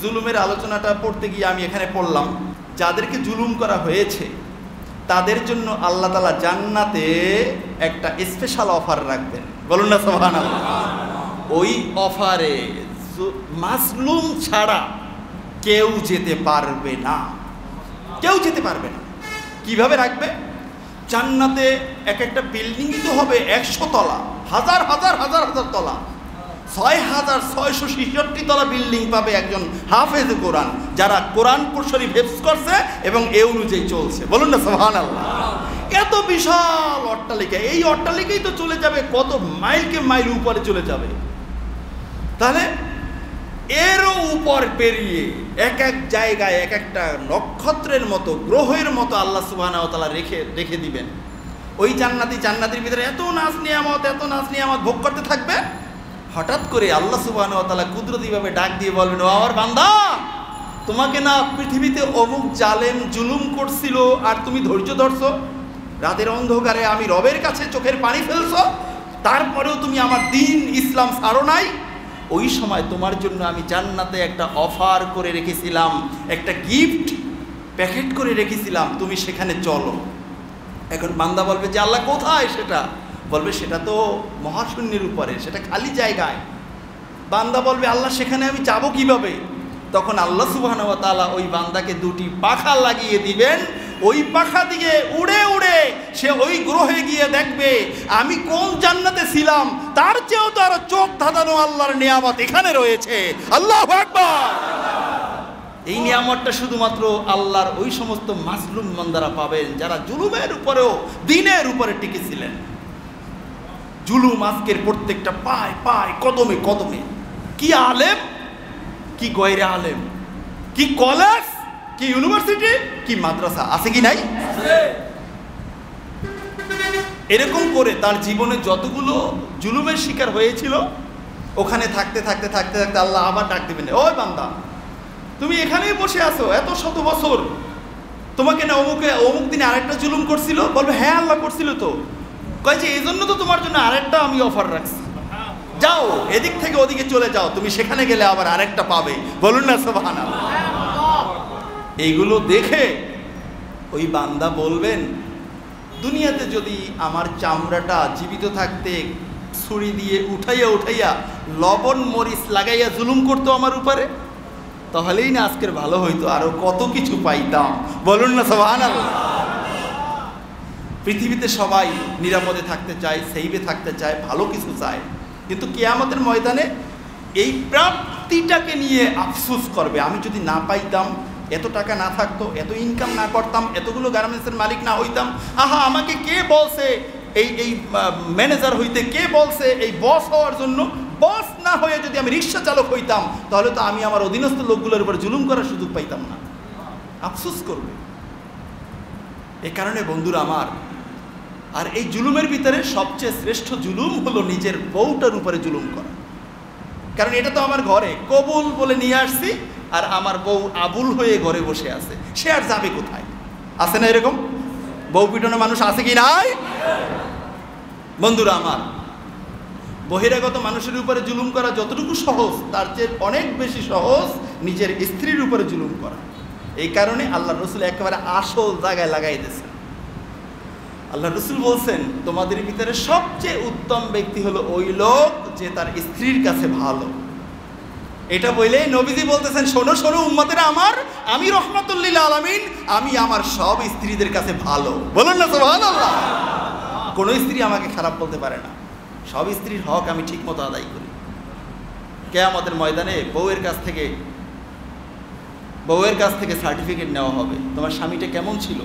জুলুমের আলোচনাটা পড়তে গিয়ে আমি এখানে পড়লাম, যাদেরকে জুলুম করা হয়েছে তাদের জন্য আল্লাহ তাআলা জান্নাতে একটা স্পেশাল অফার রাখবেন। বলুন না সুবহানাল্লাহ। ওই অফারে মাজলুম ছাড়া কেউ যেতে পারবে না, কেউ যেতে পারবে না। কিভাবে রাখবে? জান্নাতে এক একটা বিল্ডিংই তো হবে 100 তলা, হাজার হাজার হাজার হাজার তলা, 6666 তলা বিল্ডিং পাবে একজন হাফেজ কোরআন, যারা কোরআন শরীফ হিফজ করছে এবং এ অনুযায়ী চলছে। বলুন না সুবহানাল্লাহ। এত বিশাল অট্টালিকা, এই অট্টালিকাই তো চলে যাবে কত মাইলকে মাইল উপরে চলে যাবে। তাহলে এরও উপর পেরিয়ে এক এক জায়গায় এক একটা নক্ষত্রের মতো, গ্রহের মতো আল্লাহ সুবহানাহু ওয়া তাআলা রেখে দিবেন। ওই জান্নাতির ভিতরে এত নাজ নিয়ামত ভোগ করতে থাকবে। হঠাৎ করে আল্লাহ সুবহানাহু ওয়া তাআলা কুদরতিভাবে ডাক দিয়ে বলবেন, ও আমার বান্দা, তোমাকে না পৃথিবীতে অমুক জালেম জুলুম করছিল আর তুমি ধৈর্য ধরছো, রাতের অন্ধকারে আমি রবের কাছে চোখের পানি ফেলছো, তারপরেও তুমি আমার দিন ইসলাম ছাড়ো নাই। ওই সময় তোমার জন্য আমি জান্নাতে একটা অফার করে রেখেছিলাম, একটা গিফট প্যাকেট করে রেখেছিলাম, তুমি সেখানে চলো। এখন বান্দা বলবে যে আল্লাহ কোথায় সেটা? বলবে সেটা তো মহাশূন্যের উপরে, সেটা খালি জায়গায়। বান্দা বলবে আল্লাহ সেখানে আমি যাব কিভাবে? তখন আল্লাহ সুবহানাহু ওয়া তাআলা ওই বান্দাকে দুটি পাখা লাগিয়ে দিবেন। ওই পাখা দিয়ে উড়ে উড়ে সে ওই গ্রহে গিয়ে দেখবে আমি কোন জান্নাতে ছিলাম, তার চেয়েও তো আরো চোখ ধাঁধানো আল্লাহর নিয়ামত এখানে রয়েছে। আল্লাহু আকবার। এই নিয়ামতটা শুধুমাত্র আল্লাহর ওই সমস্ত মাজলুম বান্দারা পাবেন যারা জুলুমের উপরেও দিনের উপরে টিকেছিলেন। জুলুম আজকের প্রত্যেকটা পায় পায়, কদমে কদমে। কি আলেম, কি গয়রে আলেম, কি কলেজ, কি ইউনিভার্সিটি, কি মাদ্রাসা আছে কি নাই? এরকম করে তার জীবনে যতগুলো জুলুমের শিকার হয়েছিল, ওখানে থাকতে থাকতে থাকতে থাকতে আল্লাহ আবার ডাক দিবেন, ওই বান্দা তুমি এখানেই বসে আছো এত শত বছর, তোমাকে না অমুক দিনে আরেকটা জুলুম করছিল? বলবে হ্যাঁ আল্লাহ করছিল তো। কয় যে এই জন্য তো তোমার জন্য আরেকটা আমি অফার রাখছি, যাও এদিক থেকে ওদিকে চলে যাও, তুমি সেখানে গেলে আবার আরেকটা পাবে। বলুন না সুবহানাল্লাহ। এইগুলো দেখে ওই বান্দা বলবেন, দুনিয়াতে যদি আমার চামড়াটা জীবিত থাকতে ছুরি দিয়ে উঠাইয়া লবণ মরিচ লাগাইয়া জুলুম করতো আমার উপরে, তাহলেই না আজকের ভালো হইতো, আরো কত কিছু পাইতাম। বলুন না সুবহানাল্লাহ। পৃথিবীতে সবাই নিরাপদে থাকতে চায়, সেইভে থাকতে চায়, ভালো কিছু চায়, কিন্তু কিয়ামতের ময়দানে এই প্রাপ্তিটাকে নিয়ে আফসোস করবে, আমি যদি না পাইতাম, এত টাকা না থাকতো, এত ইনকাম না করতাম, এতগুলো গার্মেন্টসের মালিক না হইতাম, আহা আমাকে কে বলছে এই ম্যানেজার হইতে, কে বলছে এই বস হওয়ার জন্য, বস না হয়ে যদি আমি রিক্সা চালক হইতাম তাহলে তো আমি আমার অধীনস্থ লোকগুলোর উপর জুলুম করার সুযোগ পাইতাম না। আফসোস করবে। এ কারণে বন্ধুরা আমার, আর এই জুলুমের ভিতরে সবচেয়ে শ্রেষ্ঠ জুলুম হলো নিজের বউটার উপরে জুলুম করা। কারণ এটা তো আমার ঘরে কবুল বলে নিয়ে আসছি, আর আমার বউ আবুল হয়ে ঘরে বসে আছে, সে আর যাবে কোথায়? আছে না এরকম বউ পিটনো মানুষ? আছে কি নাই? বন্ধুরা আমার, বহিরাগত মানুষের উপরে জুলুম করা যতটুকু সহজ, তার চেয়ে অনেক বেশি সহজ নিজের স্ত্রীর উপরে জুলুম করা। এই কারণে আল্লাহ রসুল একেবারে আসল জায়গায় লাগাই দিয়েছেন। আল্লাহ রসুল বলছেন, তোমাদের ভিতরে সবচেয়ে উত্তম ব্যক্তি হলো ওই লোক যে তার স্ত্রীর কাছে ভালো। এটা বলে নবীজি বলতেছেন, শোনো শোনো উম্মতেরা আমার, আমি রহমাতুল্লিল আলামিন, আমি আমার সব স্ত্রীদের কাছে ভালো। বলুন না সুবহানাল্লাহ। কোনো স্ত্রী আমাকে খারাপ বলতে পারে না, সব স্ত্রীর হক আমি ঠিক মতো আদায় করি। কিয়ামতের ময়দানে বউয়ের কাছ থেকে সার্টিফিকেট নেওয়া হবে, তোমার স্বামীটা কেমন ছিল,